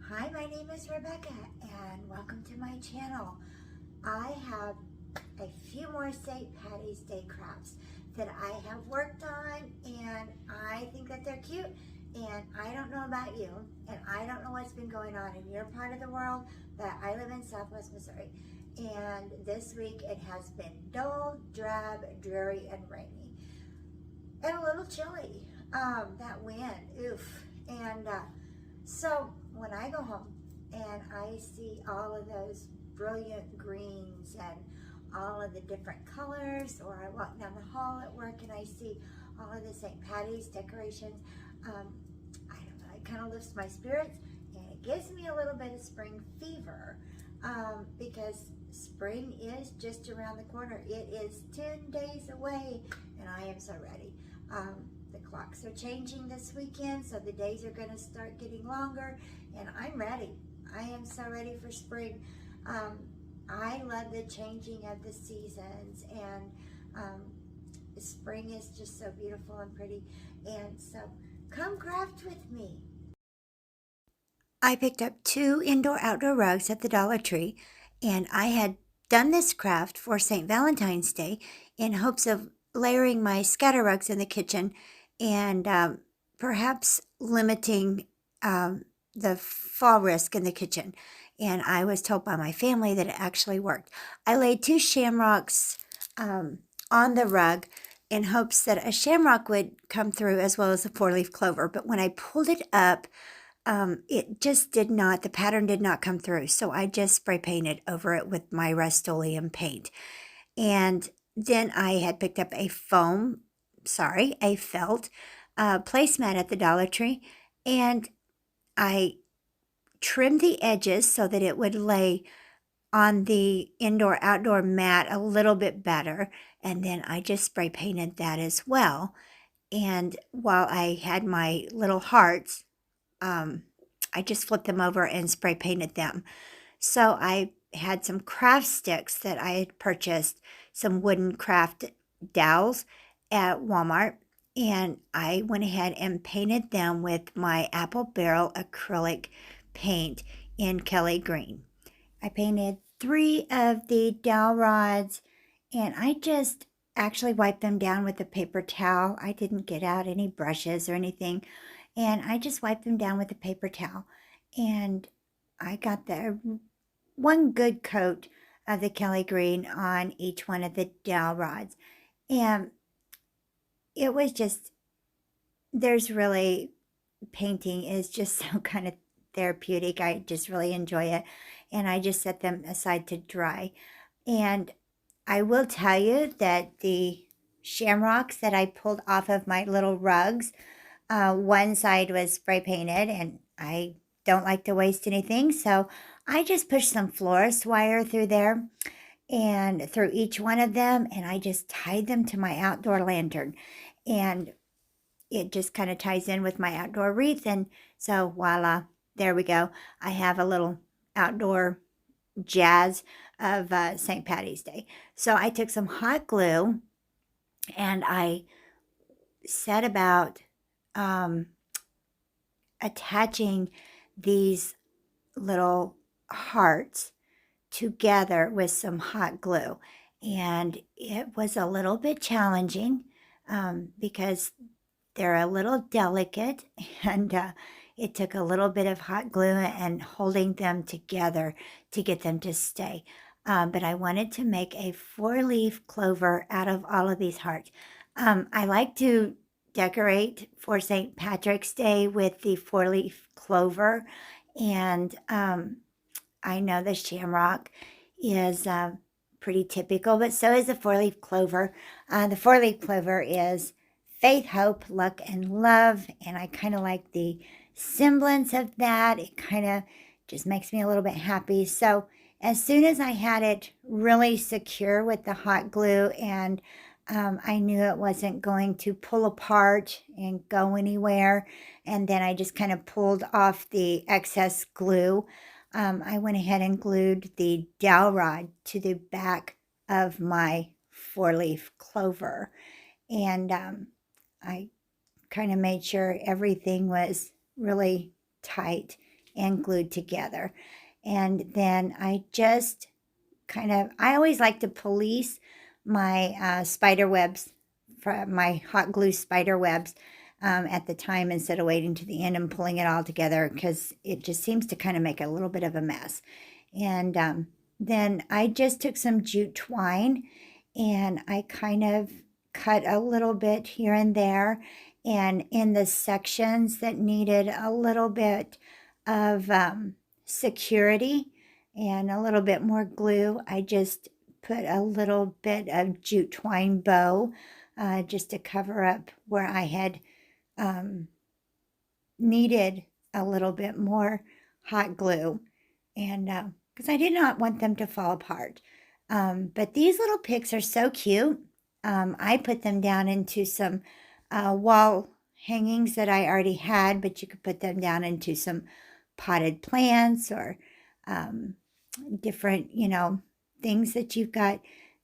Hi, my name is Rebecca and welcome to my channel. I have a few more St. Patty's Day crafts that I have worked on and I think that they're cute, and I don't know about you and I don't know what's been going on in your part of the world, but I live in Southwest Missouri and this week it has been dull, drab, dreary, and rainy and a little chilly. That wind, oof. And so when I go home and I see all of those brilliant greens and all of the different colors, or I walk down the hall at work and I see all of the St. Patty's decorations, I don't know, it kind of lifts my spirits and it gives me a little bit of spring fever, because spring is just around the corner. It is 10 days away and I am so ready. The clocks are changing this weekend, so the days are going to start getting longer, and I'm ready. I am so ready for spring. I love the changing of the seasons, and spring is just so beautiful and pretty, and so come craft with me. I picked up 2 indoor-outdoor rugs at the Dollar Tree, and I had done this craft for St. Valentine's Day in hopes of layering my scatter rugs in the kitchen and perhaps limiting the fall risk in the kitchen. And I was told by my family that it actually worked. I laid 2 shamrocks on the rug in hopes that a shamrock would come through as well as a 4-leaf clover. But when I pulled it up, it just did not, the pattern did not come through. So I just spray painted over it with my Rust-Oleum paint. And then I had picked up a felt placemat at the Dollar Tree, and I trimmed the edges so that it would lay on the indoor-outdoor mat a little bit better, and then I just spray painted that as well. And while I had my little hearts, I just flipped them over and spray painted them. So I had some craft sticks that I had purchased, some wooden craft dowels at Walmart, and I went ahead and painted them with my apple barrel acrylic paint in Kelly Green. I painted 3 of the dowel rods, and I just actually wiped them down with a paper towel. I didn't get out any brushes or anything, and I just wiped them down with a paper towel. And I got the one good coat of the Kelly Green on each one of the dowel rods. And it was just, painting is just so kind of therapeutic. I just really enjoy it. And I just set them aside to dry. And I will tell you that the shamrocks that I pulled off of my little rugs, one side was spray painted, and I don't like to waste anything, so I just pushed some florist wire through there and through each one of them, and I just tied them to my outdoor lantern, and it just kind of ties in with my outdoor wreath, and so voila, there we go. I have a little outdoor jazz of St. Patty's Day. So I took some hot glue and I set about attaching these little hearts together with some hot glue, and it was a little bit challenging because they're a little delicate, and it took a little bit of hot glue and holding them together to get them to stay. But I wanted to make a 4-leaf clover out of all of these hearts. I like to decorate for St. Patrick's Day with the 4-leaf clover, and I know the shamrock is pretty typical, but so is the 4-leaf clover. The 4-leaf clover is faith, hope, luck, and love, and I kind of like the semblance of that. It kind of just makes me a little bit happy. So as soon as I had it really secure with the hot glue, and I knew it wasn't going to pull apart and go anywhere, and then I just kind of pulled off the excess glue, I went ahead and glued the dowel rod to the back of my 4-leaf clover, and I kind of made sure everything was really tight and glued together. And then I just I always like to police my spider webs, from my hot glue spider webs at the time, instead of waiting to the end and pulling it all together, because it just seems to kind of make a little bit of a mess. And then I just took some jute twine and I kind of cut a little bit here and there. And in the sections that needed a little bit of security and a little bit more glue, I just put a little bit of jute twine bow just to cover up where I had needed a little bit more hot glue, and because I did not want them to fall apart. But these little picks are so cute. I put them down into some wall hangings that I already had, but you could put them down into some potted plants or different, things that you've got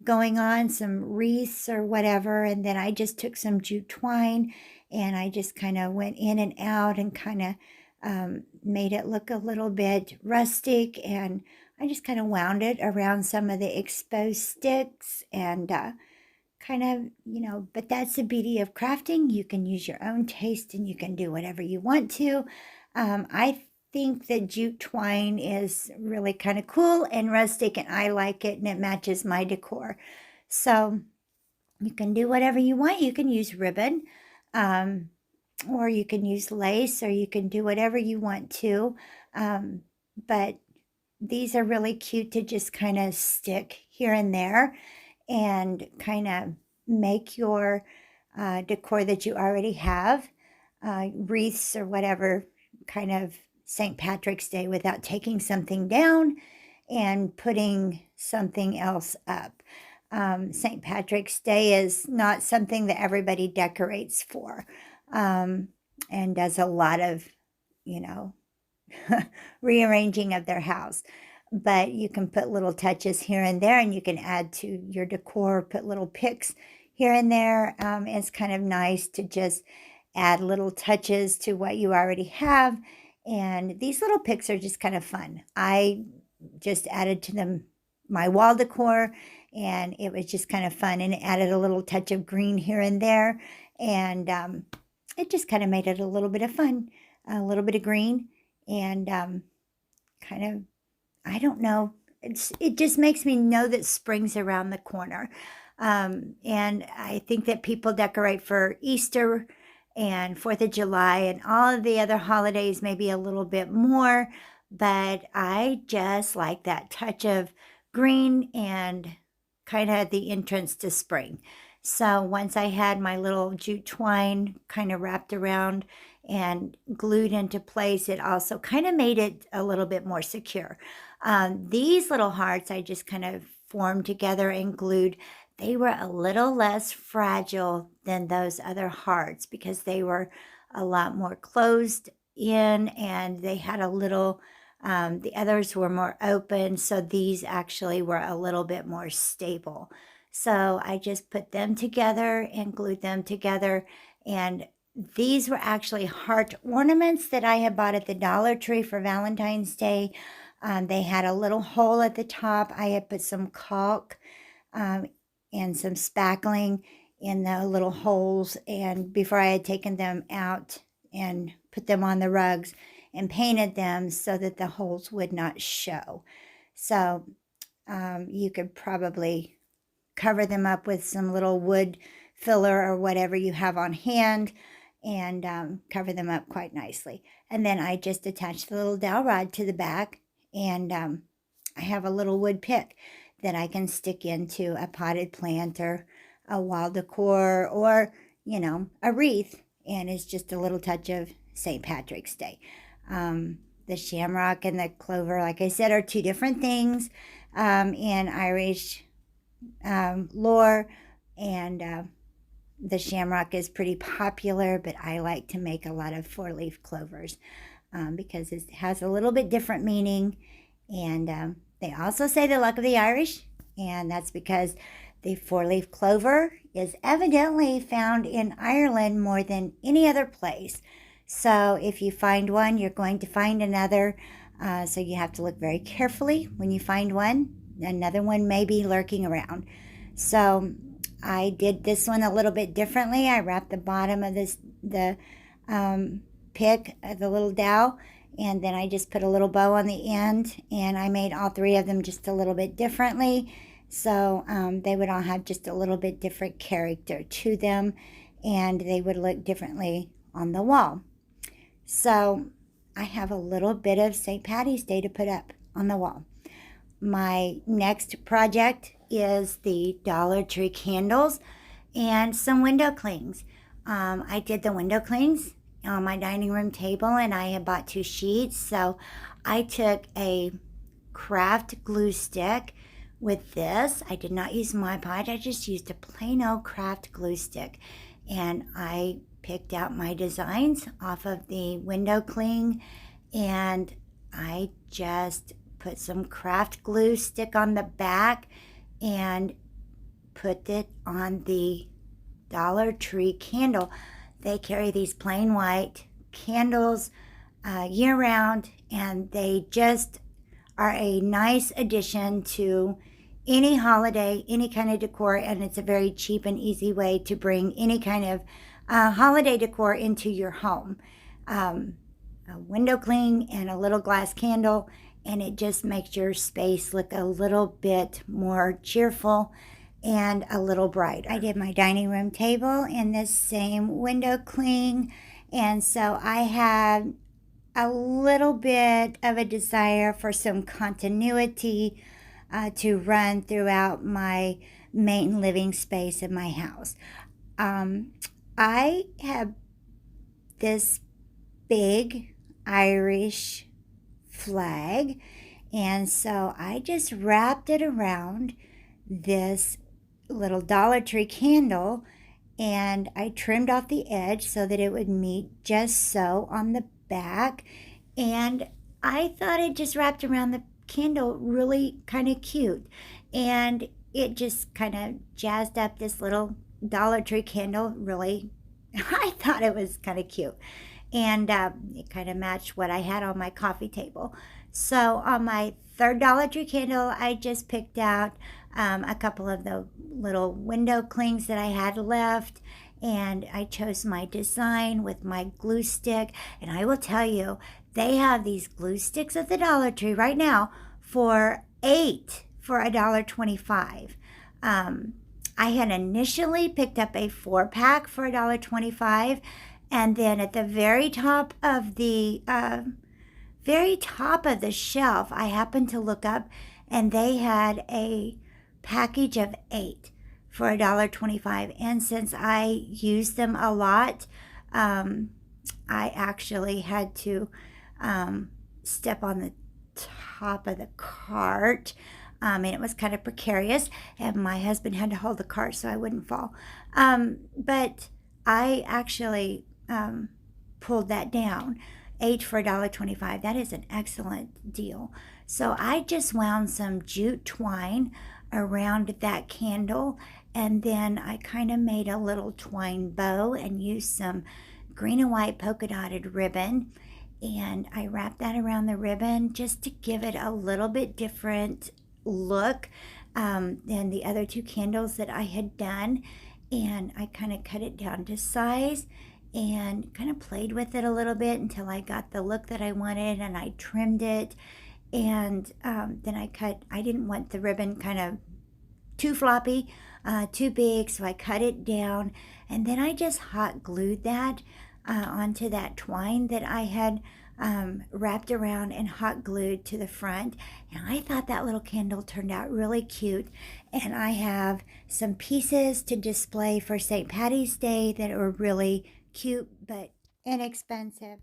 going on, some wreaths or whatever. And then I just took some jute twine and I just kind of went in and out and kind of made it look a little bit rustic. And I just kind of wound it around some of the exposed sticks and but that's the beauty of crafting. You can use your own taste and you can do whatever you want to. I think that jute twine is really kind of cool and rustic, and I like it, and it matches my decor. So you can do whatever you want. You can use ribbon, or you can use lace, or you can do whatever you want to. But these are really cute to just kind of stick here and there and kind of make your decor that you already have, wreaths or whatever, kind of St. Patrick's Day, without taking something down and putting something else up. St. Patrick's Day is not something that everybody decorates for, and does a lot of, rearranging of their house. But you can put little touches here and there, and you can add to your decor, put little picks here and there. It's kind of nice to just add little touches to what you already have. And these little picks are just kind of fun. I just added to them my wall decor, and it was just kind of fun. And it added a little touch of green here and there. And it just kind of made it a little bit of fun, a little bit of green. And kind of, I don't know, it just makes me know that spring's around the corner. And I think that people decorate for Easter and 4th of July and all of the other holidays, maybe a little bit more, but I just like that touch of green and kind of the entrance to spring. So once I had my little jute twine kind of wrapped around and glued into place, it also kind of made it a little bit more secure. These little hearts I just kind of formed together and glued. They were a little less fragile than those other hearts because they were a lot more closed in, and they had a little, the others were more open, so these actually were a little bit more stable. So I just put them together and glued them together, and these were actually heart ornaments that I had bought at the Dollar Tree for Valentine's Day. They had a little hole at the top. I had put some caulk and some spackling in the little holes, and before I had taken them out and put them on the rugs and painted them so that the holes would not show. So you could probably cover them up with some little wood filler or whatever you have on hand, and cover them up quite nicely. And then I just attached the little dowel rod to the back, and I have a little wood pick that I can stick into a potted plant or a wall decor or, a wreath. And it's just a little touch of St. Patrick's Day. The shamrock and the clover, like I said, are two different things in Irish lore. And the shamrock is pretty popular, but I like to make a lot of four-leaf clovers because it has a little bit different meaning. And they also say the luck of the Irish, and that's because the four-leaf clover is evidently found in Ireland more than any other place. So if you find one, you're going to find another. So you have to look very carefully when you find one. Another one may be lurking around. So I did this one a little bit differently. I wrapped the bottom of the pick, the little dowel, and then I just put a little bow on the end, and I made all three of them just a little bit differently. So they would all have just a little bit different character to them, and they would look differently on the wall. So I have a little bit of St. Patty's Day to put up on the wall. My next project is the Dollar Tree candles and some window clings. I did the window clings on my dining room table, and I had bought 2 sheets. So I took a craft glue stick with this. I did not use Mod Podge. I just used a plain old craft glue stick, and I picked out my designs off of the window cling, and I just put some craft glue stick on the back and put it on the Dollar Tree candle. They carry these plain white candles year round, and they just are a nice addition to any holiday, any kind of decor, and it's a very cheap and easy way to bring any kind of holiday decor into your home. A window cling and a little glass candle, and it just makes your space look a little bit more cheerful and a little bright. I did my dining room table in this same window cling, and so I had a little bit of a desire for some continuity to run throughout my main living space in my house. I have this big Irish flag, and so I just wrapped it around this little Dollar Tree candle, and I trimmed off the edge so that it would meet just so on the back, and I thought it just wrapped around the candle really kind of cute, and it just kind of jazzed up this little Dollar Tree candle. Really, I thought it was kind of cute, and it kind of matched what I had on my coffee table. So on my third Dollar Tree candle, I just picked out a couple of the little window clings that I had left, and I chose my design with my glue stick. And I will tell you, they have these glue sticks at the Dollar Tree right now for 8 for $1.25. I had initially picked up a 4-pack for $1.25, and then at the very top of the shelf, I happened to look up, and they had a package of 8 for $1.25. And since I use them a lot, I actually had to step on the top of the cart, and it was kind of precarious, and my husband had to hold the cart so I wouldn't fall. But I actually pulled that down. 8 for $1.25. That is an excellent deal. So I just wound some jute twine around that candle, and then I kind of made a little twine bow and used some green and white polka dotted ribbon, and I wrapped that around the ribbon just to give it a little bit different look than the other 2 candles that I had done. And I kind of cut it down to size and kind of played with it a little bit until I got the look that I wanted, and I trimmed it. And then I didn't want the ribbon kind of too floppy, too big, so I cut it down, and then I just hot glued that onto that twine that I had wrapped around and hot glued to the front. And I thought that little candle turned out really cute, and I have some pieces to display for St. Patty's Day that are really cute but inexpensive.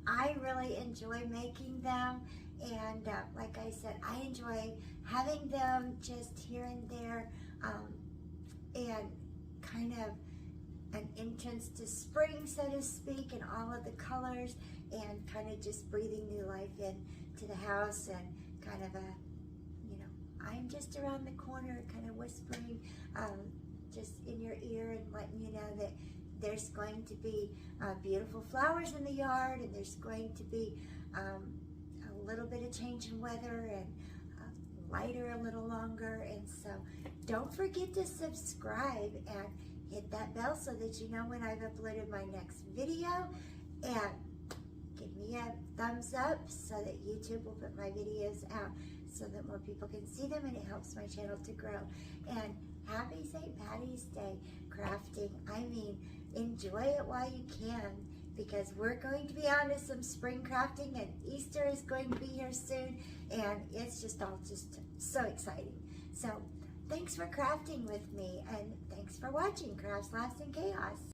I really enjoy making them, and like I said, I enjoy having them just here and there, and kind of an entrance to spring, so to speak, and all of the colors, and kind of just breathing new life into the house, and kind of a, you know, I'm just around the corner, kind of whispering just in your ear and letting you know that there's going to be beautiful flowers in the yard, and there's going to be a little bit of change in weather, and lighter a little longer. And so don't forget to subscribe and hit that bell so that you know when I've uploaded my next video, and give me a thumbs up so that YouTube will put my videos out so that more people can see them, and it helps my channel to grow. And happy St. Patty's Day crafting. I mean, enjoy it while you can, because we're going to be on to some spring crafting, and Easter is going to be here soon, and it's just all just so exciting. So thanks for crafting with me, and thanks for watching Crafts, Laughs, and Chaos.